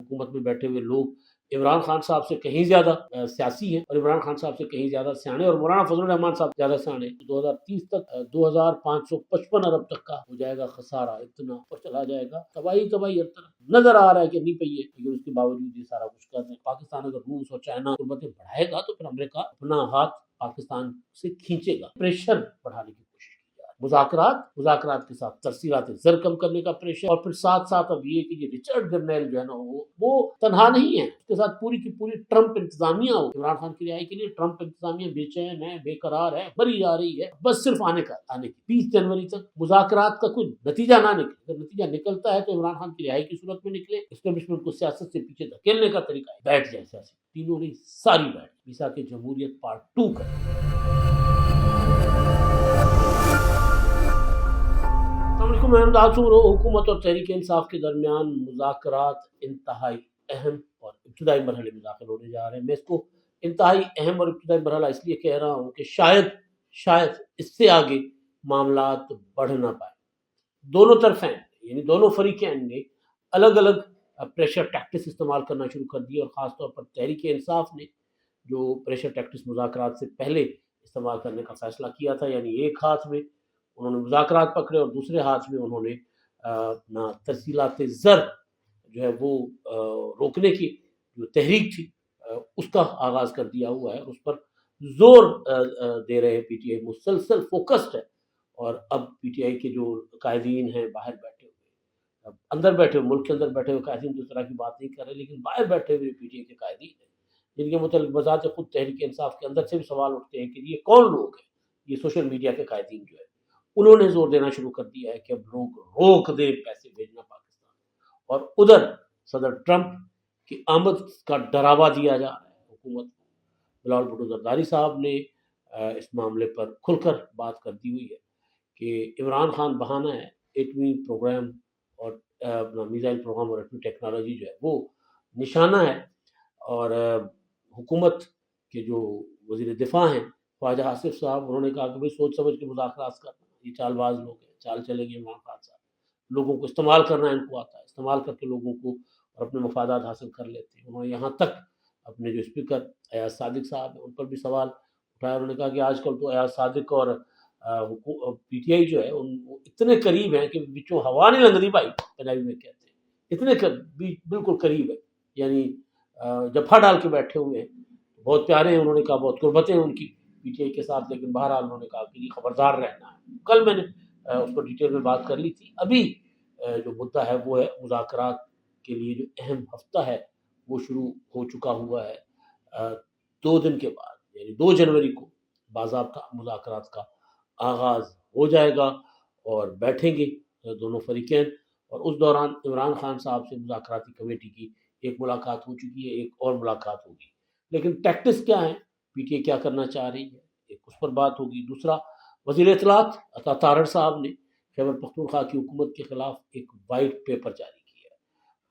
حکومت میں بیٹھے ہوئے لوگ عمران خان صاحب سے کہیں زیادہ سیاسی ہیں اور عمران خان صاحب سے کہیں زیادہ سیانے، اور مولانا فضل الرحمان صاحب زیادہ سیانے۔ 2030 تک 2555 ارب تک کا ہو جائے گا خسارہ، اتنا پر چلا جائے گا، تباہی ہر طرف نظر آ رہا ہے کہ نہیں پئی ہے، لیکن اس کے باوجود یہ سارا کچھ کر رہے ہیں۔ پاکستان اگر روس اور چائنا قربتیں بڑھائے گا تو پھر امریکہ اپنا ہاتھ پاکستان سے کھینچے گا، پریشر بڑھانے کی کوشش کی جا رہی ہے۔ مذاکرات کے ساتھ ترسیلات زر کم کرنے کا پریشر، اور پھر ساتھ اب یہ کہ یہ رچرڈ گرنیل جو ہے نا وہ تنہا نہیں ہے، اس کے ساتھ پوری کی پوری ٹرمپ انتظامیہ ہو عمران خان کی رہائی کے لیے۔ ٹرمپ انتظامیہ بے چین ہے، بے قرار ہے، بری جا رہی ہے، بس صرف آنے کی 20 جنوری تک مذاکرات کا کوئی نتیجہ نہ نکلے۔ اگر نتیجہ نکلتا ہے تو عمران خان کی رہائی کی صورت میں نکلے، اسٹیبلشمنٹ کو سیاست سے پیچھے دھکیلنے کا طریقہ ہے، بیٹھ جائے سیاسی تینوں نے ساری بیٹھ میثاق جمہوریت پارٹ 2 کا۔ السلام علیکم، میں امداد حکومت اور تحریک انصاف کے درمیان مذاکرات انتہائی اہم اور ابتدائی مرحلے میں داخل ہونے جا رہے ہیں۔ میں اس کو انتہائی اہم اور ابتدائی مرحلہ اس لیے کہہ رہا ہوں کہ شاید اس سے آگے معاملات بڑھ نہ پائے۔ دونوں طرفین یعنی دونوں فریقین نے الگ الگ پریشر ٹیکٹس استعمال کرنا شروع کر دیے، اور خاص طور پر تحریک انصاف نے جو پریشر ٹیکٹس مذاکرات سے پہلے استعمال کرنے کا فیصلہ کیا تھا، یعنی ایک ہاتھ میں انہوں نے مذاکرات پکڑے اور دوسرے ہاتھ میں انہوں نے اپنا ترسیلات زر جو ہے وہ روکنے کی جو تحریک تھی اس کا آغاز کر دیا ہوا ہے، اس پر زور دے رہے ہیں۔ پی ٹی آئی مسلسل فوکسڈ ہے، اور اب پی ٹی آئی کے جو قائدین ہیں باہر بیٹھے ہوئے، اندر بیٹھے ہوئے، ملک کے اندر بیٹھے ہوئے قائدین تو اس طرح کی بات نہیں کر رہے، لیکن باہر بیٹھے ہوئے پی ٹی آئی کے قائدین ہیں جن کے متعلق بذات خود تحریک انصاف کے اندر سے بھی سوال اٹھتے ہیں کہ یہ کون لوگ ہیں۔ یہ سوشل میڈیا کے قائدین جو ہے انہوں نے زور دینا شروع کر دیا ہے کہ اب لوگ روک دیں پیسے بھیجنا پاکستان، اور ادھر صدر ٹرمپ کی آمد کا ڈراوا دیا جا رہا ہے حکومت کو۔ بلاول بھٹو زرداری صاحب نے اس معاملے پر کھل کر بات کر دی ہوئی ہے کہ عمران خان بہانہ ہے، ایٹمی پروگرام اور میزائل پروگرام اور ایٹمی ٹیکنالوجی جو ہے وہ نشانہ ہے، اور حکومت کے جو وزیر دفاع ہیں خواجہ آصف صاحب، انہوں نے کہا کہ بھئی سوچ سمجھ کے مذاکرات کرنا، یہ چال باز لوگ ہیں، چال چلیں گے عمران خان صاحب، لوگوں کو استعمال کرنا ان کو آتا ہے، استعمال کر کے لوگوں کو اور اپنے مفادات حاصل کر لیتے ہیں۔ انہوں نے یہاں تک اپنے جو اسپیکر ایاز صادق صاحب ہیں ان پر بھی سوال اٹھایا، انہوں نے کہا کہ آج کل تو ایاز صادق اور پی ٹی آئی جو ہے وہ اتنے قریب ہیں کہ بچوں ہوا نہیں لنگدی بھائی، پنجابی میں کہتے ہیں، اتنے بالکل قریب ہے، یعنی جفا ڈال کے بیٹھے ہوئے ہیں، بہت پیارے ہیں، انہوں نے کہا بہت قربتیں ہیں ان کی پی ٹی آئی کے ساتھ، لیکن بہرحال انہوں نے کہا کہ یہ خبردار رہنا ہے۔ کل میں نے اس پر ڈیٹیل میں بات کر لی تھی۔ ابھی جو مدعا ہے وہ ہے مذاکرات کے لیے جو اہم ہفتہ ہے وہ شروع ہو چکا ہوا ہے، 2 دن کے بعد یعنی 2 جنوری کو باضابطہ مذاکرات کا آغاز ہو جائے گا، اور بیٹھیں گے دونوں فریقین، اور اس دوران عمران خان صاحب سے مذاکراتی کمیٹی کی ایک ملاقات ہو چکی ہے، ایک اور ملاقات ہوگی، لیکن ٹیکٹس کیا ہیں، پی ٹی آئی کیا کرنا چاہ رہی ہے، ایک اس پر بات ہوگی۔ دوسرا، وزیر اطلاعات عطا تارڑ صاحب نے خیبر پختونخوا کی حکومت کے خلاف ایک وائٹ پیپر جاری کیا ہے،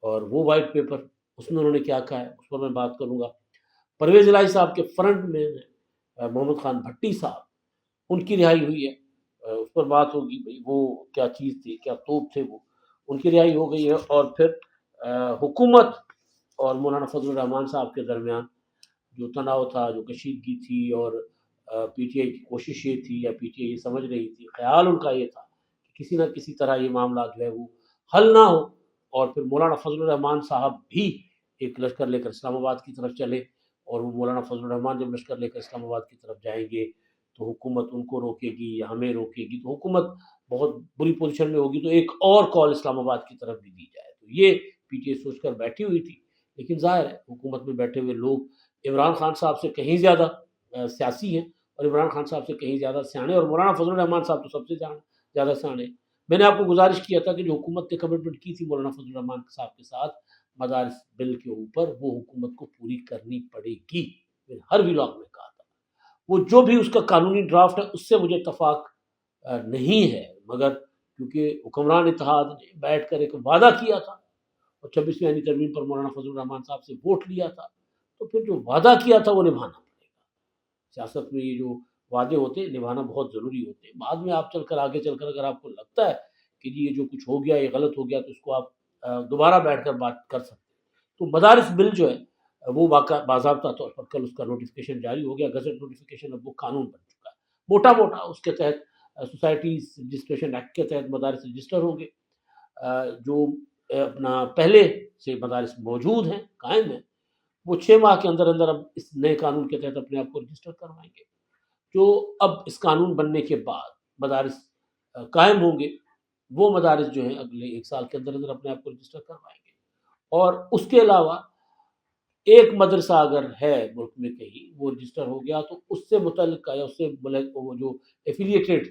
اور وہ وائٹ پیپر اس میں انہوں نے کیا کہا ہے اس پر میں بات کروں گا۔ پرویز الہی صاحب کے فرنٹ میں محمد خان بھٹی صاحب، ان کی رہائی ہوئی ہے، اس پر بات ہوگی، بھئی وہ کیا چیز تھی، کیا توپ تھے، وہ ان کی رہائی ہو گئی ہے۔ اور پھر حکومت اور مولانا فضل الرحمان صاحب کے درمیان جو تناؤ تھا، جو کشیدگی تھی، اور پی ٹی آئی کی کوشش یہ تھی، یا پی ٹی آئی یہ سمجھ رہی تھی، خیال ان کا یہ تھا کہ کسی نہ کسی طرح یہ معاملہ جو ہے وہ حل نہ ہو، اور پھر مولانا فضل الرحمان صاحب بھی ایک لشکر لے کر اسلام آباد کی طرف چلے، اور وہ مولانا فضل الرحمان جب لشکر لے کر اسلام آباد کی طرف جائیں گے تو حکومت ان کو روکے گی یا ہمیں روکے گی، تو حکومت بہت بری پوزیشن میں ہوگی، تو ایک اور کال اسلام آباد کی طرف بھی دی جائے۔ تو یہ پی ٹی آئی سوچ کر بیٹھی ہوئی تھی، لیکن ظاہر ہے حکومت میں بیٹھے ہوئے لوگ عمران خان صاحب سے کہیں زیادہ سیاسی ہیں، اور عمران خان صاحب سے کہیں زیادہ سیانے، اور مولانا فضل الرحمان صاحب تو سب سے زیادہ سیانے۔ میں نے آپ کو گزارش کیا تھا کہ جو حکومت نے کمٹمنٹ کی تھی مولانا فضل الرحمان صاحب کے ساتھ مدارس بل کے اوپر، وہ حکومت کو پوری کرنی پڑے گی۔ میں نے ہر ولاگ میں کہا تھا، وہ جو بھی اس کا قانونی ڈرافٹ ہے اس سے مجھے اتفاق نہیں ہے، مگر کیونکہ حکمران اتحاد نے بیٹھ کر ایک وعدہ کیا تھا اور 26ویں آئینی ترمیم پر مولانا فضل الرحمان صاحب سے ووٹ لیا تھا، تو پھر جو وعدہ کیا تھا وہ نبھانا پڑے گا۔ سیاست میں یہ جو وعدے ہوتے ہیں نبھانا بہت ضروری ہوتے ہیں۔ بعد میں آپ آگے چل کر اگر آپ کو لگتا ہے کہ جی یہ جو کچھ ہو گیا یہ غلط ہو گیا، تو اس کو آپ دوبارہ بیٹھ کر بات کر سکتے ہیں، تو مدارس بل جو ہے وہ باضابطہ طور پر کل اس کا نوٹیفیکیشن جاری ہو گیا، گزٹ نوٹیفیکیشن، اب وہ قانون بن چکا ہے موٹا موٹا۔ اس کے تحت سوسائٹیز رجسٹریشن ایکٹ کے تحت مدارس رجسٹر ہوں گے۔ جو اپنا پہلے سے مدارس موجود ہیں، قائم ہیں، وہ 6 ماہ کے اندر اندر اب اس نئے قانون کے تحت اپنے آپ کو رجسٹر کروائیں گے۔ جو اب اس قانون بننے کے بعد مدارس قائم ہوں گے، وہ مدارس جو ہیں اگلے 1 سال کے اندر اندر اپنے آپ کو رجسٹر کروائیں گے۔ اور اس کے علاوہ ایک مدرسہ اگر ہے ملک میں کہیں وہ رجسٹر ہو گیا تو اس سے متعلق یا اس سے وہ جو ایفیلیٹڈ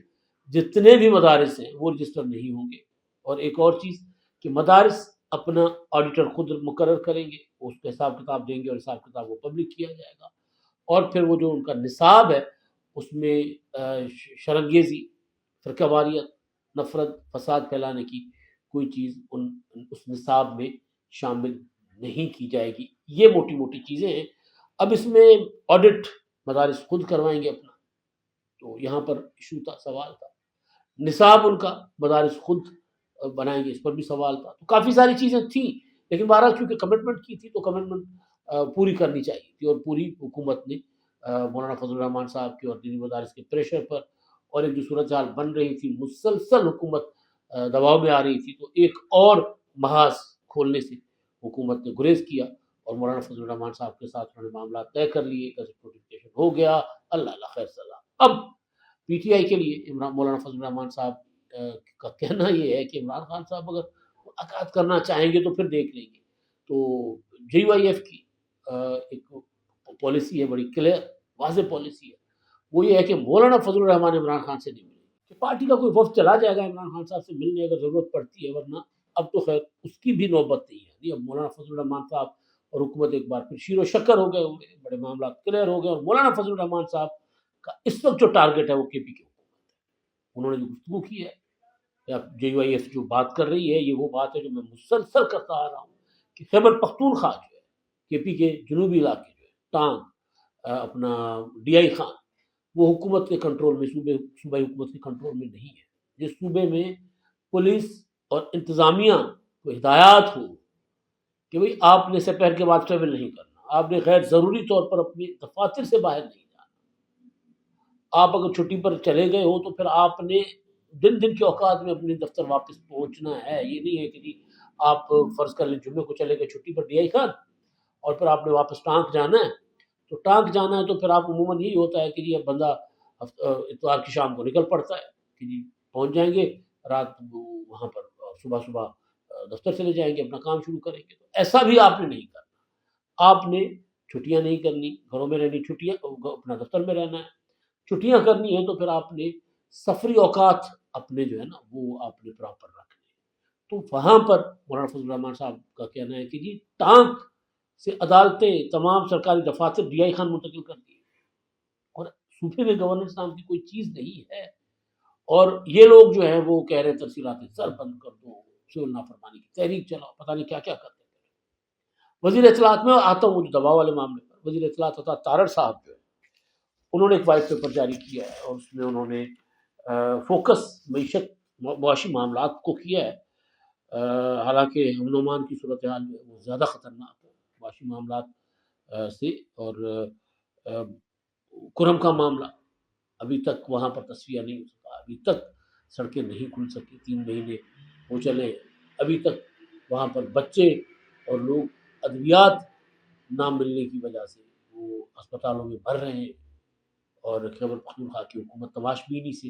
جتنے بھی مدارس ہیں وہ رجسٹر نہیں ہوں گے۔ اور ایک اور چیز کہ مدارس اپنا آڈیٹر خود مقرر کریں گے، اس کا حساب کتاب دیں گے، اور حساب کتاب وہ پبلک کیا جائے گا۔ اور پھر وہ جو ان کا نصاب ہے اس میں شرنگیزی، فرقہ واریت، نفرت، فساد پھیلانے کی کوئی چیز اس نصاب میں شامل نہیں کی جائے گی۔ یہ موٹی موٹی چیزیں ہیں۔ اب اس میں آڈٹ مدارس خود کروائیں گے اپنا، تو یہاں پر ایشو تھا، سوال تھا۔ نصاب ان کا مدارس خود بنائیں گے، اس پر بھی سوال تھا۔ تو کافی ساری چیزیں تھیں، لیکن بہرحال کیونکہ کمٹمنٹ کی تھی تو کمٹمنٹ پوری کرنی چاہیے تھی، اور پوری حکومت نے مولانا فضل الرحمان صاحب کے اور دینی مدارس کے پریشر پر، اور ایک جو صورتحال بن رہی تھی، مسلسل حکومت دباؤ میں آ رہی تھی، تو ایک اور محاذ کھولنے سے حکومت نے گریز کیا، اور مولانا فضل الرحمان صاحب کے ساتھ انہوں نے معاملات طے کر لیے، نوٹیفیکیشن ہو گیا، اللہ اللہ خیر سلام۔ اب پی ٹی آئی کے لیے مولانا فضل الرحمان صاحب کا کہنا یہ ہے کہ عمران خان صاحب اگر ملاقات کرنا چاہیں گے تو پھر دیکھ لیں گے۔ تو جے یو آئی ایف کی ایک پالیسی ہے، بڑی کلیئر واضح پالیسی ہے، وہ یہ ہے کہ مولانا فضل الرحمان عمران خان سے نہیں ملیں گے۔ کہ پارٹی کا کوئی وفد چلا جائے گا عمران خان صاحب سے ملنے اگر ضرورت پڑتی ہے، ورنہ اب تو خیر اس کی بھی نوبت نہیں ہے۔ اب مولانا فضل الرحمان صاحب اور حکومت ایک بار پھر شیر و شکر ہو گئے ہوں گے، بڑے معاملات کلیئر ہو گئے، اور مولانا فضل الرحمان صاحب کا اس وقت جو ٹارگٹ ہے وہ کے پی کے حکومت ہے۔ انہوں نے جو گفتگو کی ہے، یا جے یو آئی ایف جو بات کر رہی ہے، یہ وہ بات ہے جو میں مسلسل کرتا آ رہا ہوں کہ خیبر پختونخوا جو ہے، کے پی کے جنوبی علاقے جو ہے، ٹانگ، اپنا ڈی آئی خان، وہ حکومت کے کنٹرول میں، صوبائی حکومت کے کنٹرول میں نہیں ہے۔ جس صوبے میں پولیس اور انتظامیہ کو ہدایات ہو کہ بھئی آپ نے سپہر کے بعد ٹریول نہیں کرنا، آپ نے غیر ضروری طور پر اپنے دفاتر سے باہر نہیں جانا، آپ اگر چھٹی پر چلے گئے ہو تو پھر آپ نے دن کے اوقات میں اپنے دفتر واپس پہنچنا ہے۔ یہ نہیں ہے کہ جی آپ فرض کر لیں جمعے کو چلے گئے چھٹی پر ڈی آئی خان، اور پھر آپ نے واپس ٹانک جانا ہے، تو ٹانک جانا ہے تو پھر آپ عموماً یہی ہوتا ہے کہ جی اب بندہ اتوار کی شام کو نکل پڑتا ہے کہ جی پہنچ جائیں گے رات وہاں پر، صبح دفتر چلے جائیں گے، اپنا کام شروع کریں گے۔ تو ایسا بھی آپ نے نہیں کرنا، آپ نے چھٹیاں نہیں کرنی، گھروں میں رہنی، چھٹیاں اپنا دفتر میں رہنا ہے۔ چھٹیاں کرنی ہے تو پھر آپ نے سفری اوقات اپنے جو ہے نا وہ آپ نے پراپر رکھنے۔ تو وہاں پر مولانا فضل الرحمان صاحب کا کہنا ہے کہ جی ٹانک سے عدالتیں تمام سرکاری دفاتر ڈی آئی خان منتقل کر دیے، اور صوبے میں گورننس نام کی کوئی چیز نہیں ہے، اور یہ لوگ جو ہیں وہ کہہ رہے ترسیلات سر بند کر دو، سول نافرمانی کی تحریک چلاؤ، پتہ نہیں کیا کیا کرتے ہیں۔ وزیر اطلاعات میں آتا ہوں جو دباؤ والے معاملے پر، وزیر اطلاعات عطا تارڑ صاحب جو ہے انہوں نے ایک وائٹ پیپر جاری کیا ہے، اور اس میں انہوں نے فوکس معیشت معاشی معاملات کو کیا ہے۔ حالانکہ امن و امان کی صورتحال جو ہے وہ زیادہ خطرناک ہے معاشی معاملات سے، اور کرم کا معاملہ ابھی تک وہاں پر تصفیہ نہیں ہو سکا، ابھی تک سڑکیں نہیں کھل سکی، 3 مہینے ہو چلے، ابھی تک وہاں پر بچے اور لوگ ادویات نہ ملنے کی وجہ سے وہ اسپتالوں میں بھر رہے ہیں، اور خیبر پختونخوا کی حکومت تماش بینی سے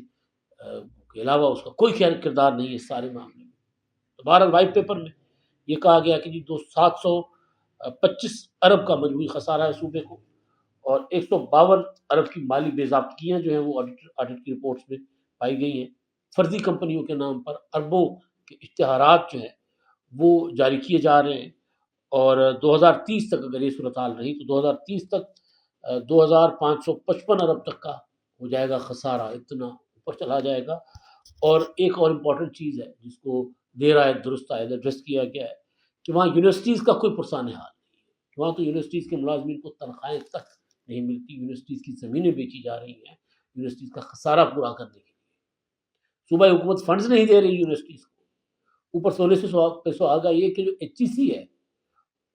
کے علاوہ اس کا کوئی کردار نہیں ہے اس سارے معاملے میں۔ تو بہرحال وائٹ پیپر میں یہ کہا گیا کہ جی 725 ارب کا مجموعی خسارہ ہے صوبے کو، اور 152 ارب کی مالی بے ضابطگیاں جو ہیں وہ آڈٹ کی رپورٹس میں پائی گئی ہیں۔ فرضی کمپنیوں کے نام پر اربوں کے اشتہارات جو ہیں وہ جاری کیے جا رہے ہیں، اور 2030 تک اگر یہ صورتحال رہی تو 2030 تک 2555 ارب تک کا ہو جائے گا خسارہ، اتنا اوپر چلا جائے گا۔ اور ایک اور امپورٹنٹ چیز ہے جس کو دیر آئے درست آئے ایڈریس کیا گیا ہے کہ وہاں یونیورسٹیز کا کوئی پرسان حال نہیں ہے، وہاں تو یونیورسٹیز کے ملازمین کو تنخواہیں تک نہیں ملتی، یونیورسٹیز کی زمینیں بیچی جا رہی ہیں یونیورسٹیز کا خسارہ پورا کرنے کے لیے، صوبائی حکومت فنڈز نہیں دے رہی یونیورسٹیز کو، اوپر سونے سے سہاگا یہ کہ جو ایچ ای سی ہے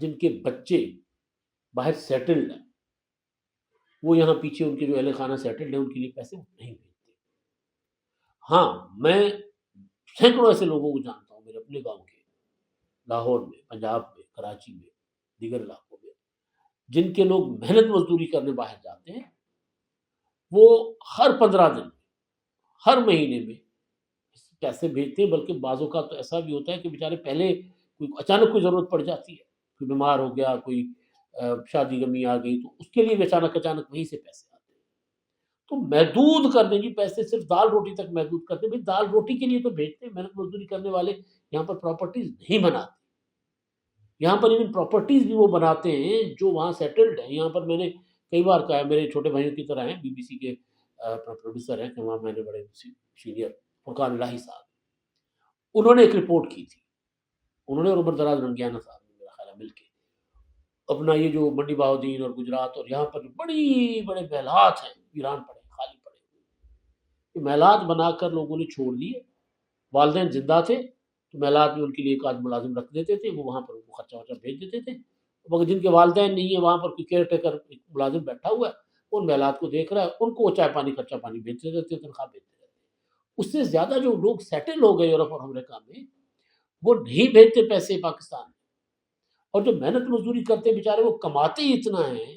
جن کے بچے باہر سیٹلڈ ہیں، وہ یہاں پیچھے ان کے جو اہل خانہ سیٹلڈ ہیں ان کے لیے پیسے وہ نہیں بھیجتے۔ ہاں، میں سینکڑوں ایسے لوگوں کو جانتا ہوں میرے اپنے گاؤں کے، لاہور میں، پنجاب میں، کراچی میں، دیگر علاقوں میں، جن کے لوگ محنت مزدوری کرنے باہر جاتے ہیں، وہ ہر 15 دن ہر مہینے میں پیسے بھیجتے ہیں، بلکہ بعض اوقات تو ایسا بھی ہوتا ہے کہ بیچارے پہلے کوئی اچانک کوئی ضرورت پڑ جاتی ہے، کوئی بیمار ہو گیا، کوئی شادی غمی آ گئی، تو اس کے لیے بھی اچانک وہیں سے پیسے آتے ہیں۔ تو محدود کر دیں جی، پیسے صرف دال روٹی تک محدود کر دیں، بھائی دال روٹی کے لیے تو بھیجتے ہیں، محنت مزدوری کرنے والے یہاں پر پراپرٹیز نہیں بناتے، یہاں پر ایون پراپرٹیز بھی وہ بناتے ہیں جو وہاں سیٹلڈ ہیں۔ یہاں پر میں نے کئی بار کہا ہے، میرے چھوٹے بھائیوں کی طرح ہیں، بی بی سی کے پروڈیوسر ہیں، کہ وہاں میں نے بڑے سینئر فرقان الہی صاحب، انہوں نے ایک رپورٹ کی تھی، انہوں نے اور عمر دراز رنگیانہ صاحب نے میرا خیال ہے مل کے اپنا یہ جو منڈی بہاؤدین اور گجرات اور یہاں پر جو بڑی بڑے محلات ہیں ویران پڑے خالی پڑے، یہ محلات بنا کر لوگوں نے چھوڑ دیے، والدین زندہ تھے تو محلات میں ان کے لیے ایک آدھ ملازم رکھ دیتے تھے، وہ وہاں پر ان کو خرچہ ورچہ بھیج دیتے تھے، مگر جن کے والدین نہیں ہیں وہاں پر کوئی کیئر ٹیکر ملازم بیٹھا ہوا ہے، ان محلات کو دیکھ رہا ہے، ان کو وہ چائے پانی خرچہ پانی بھیجتے رہتے ہیں، تنخواہ بھیجتے رہتے ہیں۔ اس سے زیادہ جو لوگ سیٹل ہو گئے یورپ اور امریکہ میں، وہ نہیں بھیجتے پیسے پاکستان میں، اور جو محنت مزدوری کرتے بیچارے وہ کماتے ہی اتنا ہیں،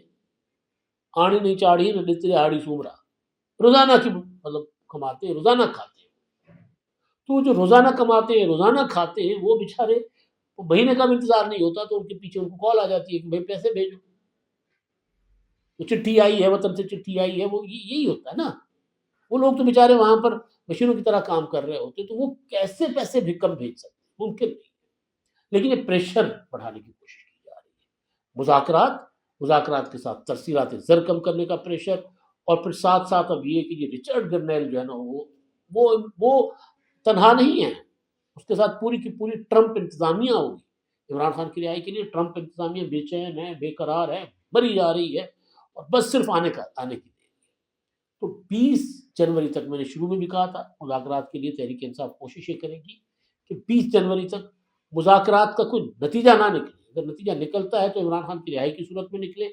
آڑی نہیں چاڑی نہ نترے آڑی سومرا، روزانہ کی مطلب کماتے ہیں، روزانہ کھاتے ہیں۔ تو جو روزانہ کماتے ہیں، روزانہ کھاتے ہیں، وہ بیچارے وہ مہینے کا بھی انتظار نہیں ہوتا تو ان کے پیچھے ان کو کال آ جاتی ہے کہ بھائی پیسے بھیجو، تو چٹھی آئی ہے، وطن سے چٹھی آئی ہے، وہ یہی ہوتا ہے نا۔ وہ لوگ تو بیچارے وہاں پر مشینوں کی طرح کام کر رہے ہوتے، تو وہ کیسے پیسے بھی کم بھیج سکتے، ممکن نہیں۔ لیکن یہ پریشر بڑھانے کی کوشش کی جا رہی ہے، مذاکرات کے ساتھ ترسیلات زر کم کرنے کا پریشر، اور پھر ساتھ ساتھ اب یہ کہ یہ رچرڈ گرنیل جو ہے نا وہ تنہا نہیں ہے، اس کے ساتھ پوری کی پوری ٹرمپ انتظامیہ ہوگی۔ عمران خان کی رہائی کے لیے ٹرمپ انتظامیہ بے چین ہے، بے قرار ہے، بری جا رہی ہے، اور بس صرف آنے کی دیر ہے۔ تو 20 جنوری تک، میں نے شروع میں بھی کہا تھا، مذاکرات کے لیے تحریک انصاف کوشش یہ کرے گی کہ 20 جنوری تک مذاکرات کا کوئی نتیجہ نہ نکلے۔ اگر نتیجہ نکلتا ہے تو عمران خان کی رہائی کی صورت میں نکلے،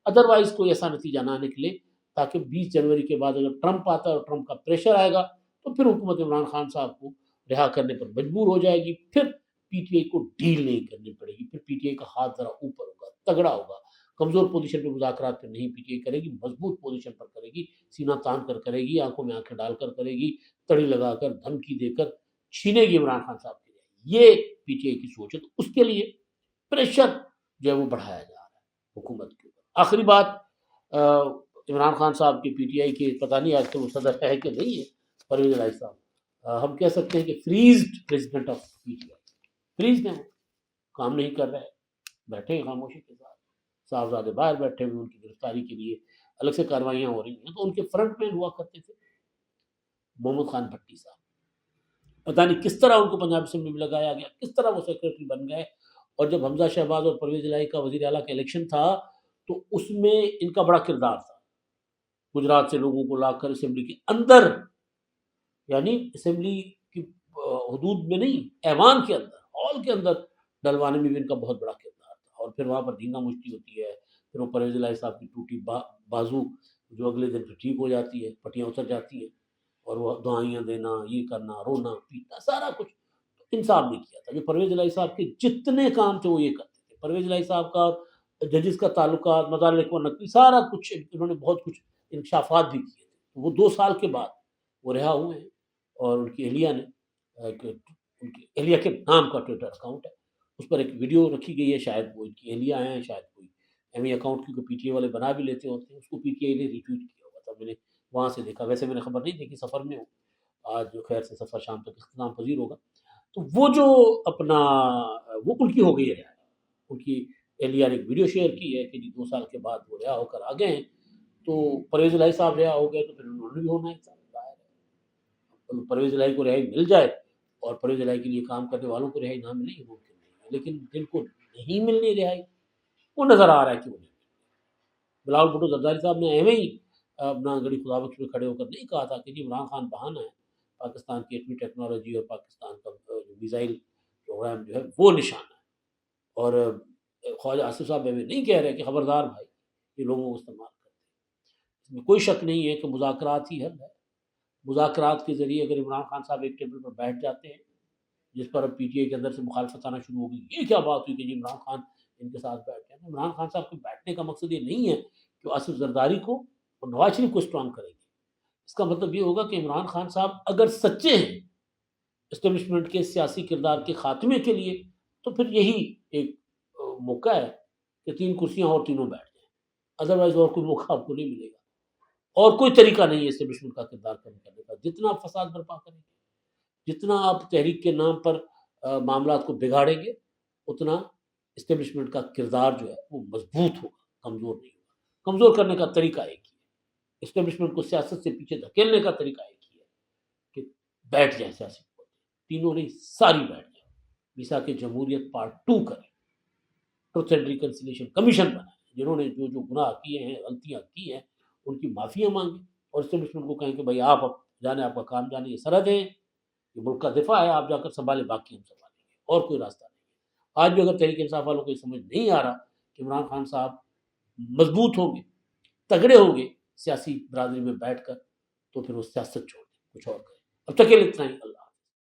ادروائز کوئی ایسا نتیجہ نہ نکلے، تاکہ 20 جنوری کے بعد اگر ٹرمپ آتا ہے اور ٹرمپ کا پریشر آئے گا تو پھر حکومت عمران خان صاحب کو رہا کرنے پر مجبور ہو جائے گی، پھر پی ٹی آئی کو ڈیل نہیں کرنی پڑے گی، پھر پی ٹی آئی کا ہاتھ ذرا اوپر ہوگا، تگڑا ہوگا، کمزور پوزیشن پہ مذاکرات پہ نہیں پی ٹی آئی کرے گی، مضبوط پوزیشن پر کرے گی، سینہ تان کر کرے گی، آنکھوں میں آنکھیں ڈال کر کرے گی، تڑی لگا کر، دھمکی دے کر چھینے گی عمران خان صاحب کی رہائی۔ یہ پی ٹی آئی کی سوچ ہے، تو اس کے لیے پریشر جو ہے وہ بڑھایا جا رہا ہے حکومت کے اوپر۔ آخری بات، عمران خان صاحب کے پی ٹی آئی کے، پتہ نہیں آج کل وہ صدر ہے کہ نہیں ہے، پرویز الہی صاحب، ہم کہہ سکتے ہیں کہ phrased president of P T I, phrased ہیں، وہ کام نہیں کر رہے، بیٹھے ہیں خاموشی کے ساتھ، صاحبزادے باہر بیٹھے ہوئے، ان کی گرفتاری کے لیے الگ سے کاروائیاں ہو رہی ہیں۔ تو ان کے فرنٹ مین ہوا کرتے تھے محمد خان بھٹی صاحب، پتہ نہیں کس طرح ان کو پنجاب اسمبلی میں لگایا گیا، کس طرح وہ سیکرٹری بن گئے، اور جب حمزہ شہباز اور پرویز الہی کا وزیر اعلیٰ کا الیکشن تھا تو اس میں ان کا بڑا کردار تھا، گجرات سے لوگوں کو لا کر اسمبلی کے اندر، یعنی اسمبلی کی حدود میں نہیں، ایوان کے اندر، ہال کے اندر ڈلوانے میں بھی ان کا بہت بڑا کردار تھا، اور پھر وہاں پر دھینگا مشتی ہوتی ہے، پھر وہ پرویز الہی صاحب کی ٹوٹی بازو جو اگلے دن پھر ٹھیک ہو جاتی ہے، پٹیاں اتر جاتی ہیں، اور وہ دعائیاں دینا، یہ کرنا، رونا پیٹنا، سارا کچھ انصاف نہیں کیا تھا۔ جو پرویز الہی صاحب کے جتنے کام تھے وہ یہ کرتے تھے، پرویز الہی صاحب کا ججز کا تعلقات، مظالم و نقوی، سارا کچھ انہوں نے بہت کچھ انکشافات بھی کیے تھے۔ وہ 2 سال کے بعد وہ رہا ہوئے ہیں، اور ان کی اہلیہ نے ان کی اہلیہ کے نام کا ٹویٹر اکاؤنٹ ہے، اس پر ایک ویڈیو رکھی گئی ہے، شاید وہ ان کی اہلیہ ہیں، شاید کوئی ایم ای اکاؤنٹ کیونکہ پی ٹی اے والے بنا بھی لیتے ہوتے ہیں، اس کو پی ٹی آئی نے ری ٹویٹ کیا ہوا تھا، میں نے وہاں سے دیکھا، ویسے میں نے خبر نہیں دیکھی، سفر میں ہوں، آج جو خیر سے سفر شام تک اختتام پذیر ہوگا۔ تو وہ جو اپنا وہ ان کی ہو گئی ہے رہائی، ان کی اہلیہ نے ایک ویڈیو شیئر کی ہے کہ جی 2 سال کے بعد وہ رہا ہو کر آ گئے ہیں، تو پرویز الہی صاحب رہا ہو گئے تو پھر انہوں نے بھی ہونا ہے، ظاہر ہے پرویز الہی کو رہائی مل جائے اور پرویز الہی کے لیے کام کرنے والوں کو رہائی نہ ملے، یہ ممکن نہیں ہے، لیکن جن کو نہیں ملنی رہائی وہ نظر آ رہا ہے کہ وہ نہیں ملنی۔ بلاول بھٹو زرداری صاحب نے ایویں ہی اپنا گڑی خدا بخش میں کھڑے ہو کر نہیں کہا تھا کہ جی عمران خان بہانہ ہے، پاکستان کی ایٹمی ٹیکنالوجی اور پاکستان کا میزائل پروگرام جو ہے وہ نشانہ ہے، اور خواجہ آصف صاحب ہمیں نہیں کہہ رہے کہ خبردار بھائی یہ لوگوں کو استعمال کرتے ہیں، اس میں کوئی شک نہیں ہے کہ مذاکرات ہی حل ہے۔ مذاکرات کے ذریعے اگر عمران خان صاحب ایک ٹیبل پر بیٹھ جاتے ہیں، جس پر اب پی ٹی آئی کے اندر سے مخالفت آنا شروع ہو گئی، یہ کیا بات ہوئی کہ جی عمران خان ان کے ساتھ بیٹھ گئے؟ عمران خان صاحب کے بیٹھنے کا مقصد یہ نہیں ہے کہ وہ آصف زرداری کو اور نواز شریف کو اسٹرانگ کریں گے۔ اس کا مطلب یہ ہوگا کہ عمران خان صاحب اگر سچے ہیں اسٹیبلشمنٹ کے سیاسی کردار کے خاتمے کے لیے، تو پھر یہی ایک موقع ہے کہ 3 کرسیاں اور تینوں بیٹھ جائیں، ادروائز اور کوئی موقع آپ کو نہیں ملے گا، اور کوئی طریقہ نہیں ہے اسٹیبلشمنٹ کا کردار کم کرنے کا۔ جتنا آپ فساد برپا کریں گے، جتنا آپ تحریک کے نام پر معاملات کو بگاڑیں گے، اتنا اسٹیبلشمنٹ کا کردار جو ہے وہ مضبوط ہوگا، کمزور نہیں ہوگا۔ کمزور کرنے کا طریقہ ایک ہی ہے، اسٹیبلشمنٹ کو سیاست سے پیچھے دھکیلنے کا طریقہ ایک ہی ہے کہ بیٹھ جائیں سیاسی قوتیں، تینوں نہیں ساری بیٹھ جائیں، میثاق جمہوریت پارٹ 2 کریں، ٹروتھ اینڈ ریکنسیلیشن کمیشن بنائیں، جنہوں نے جو گناہ کیے ہیں، غلطیاں کی ہیں، ان کی معافیاں مانگیں، اور اسٹیبلشمنٹ کو کہیں کہ بھائی آپ اب جانے، آپ کا کام جانے، یہ سرحد ہے، یہ ملک کا دفاع ہے، آپ جا کر سنبھالیں، باقی ہم سنبھالیں گے، اور کوئی راستہ نہیں ہے۔ آج بھی اگر تحریک انصاف والوں کو یہ سمجھ نہیں آ رہا کہ عمران خان صاحب مضبوط ہوں گے، تگڑے ہوں گے سیاسی برادری میں بیٹھ کر، تو پھر وہ سیاست چھوڑ دیں، کچھ اور کریں۔ اب تک کے لیے اتنا ہی، اللہ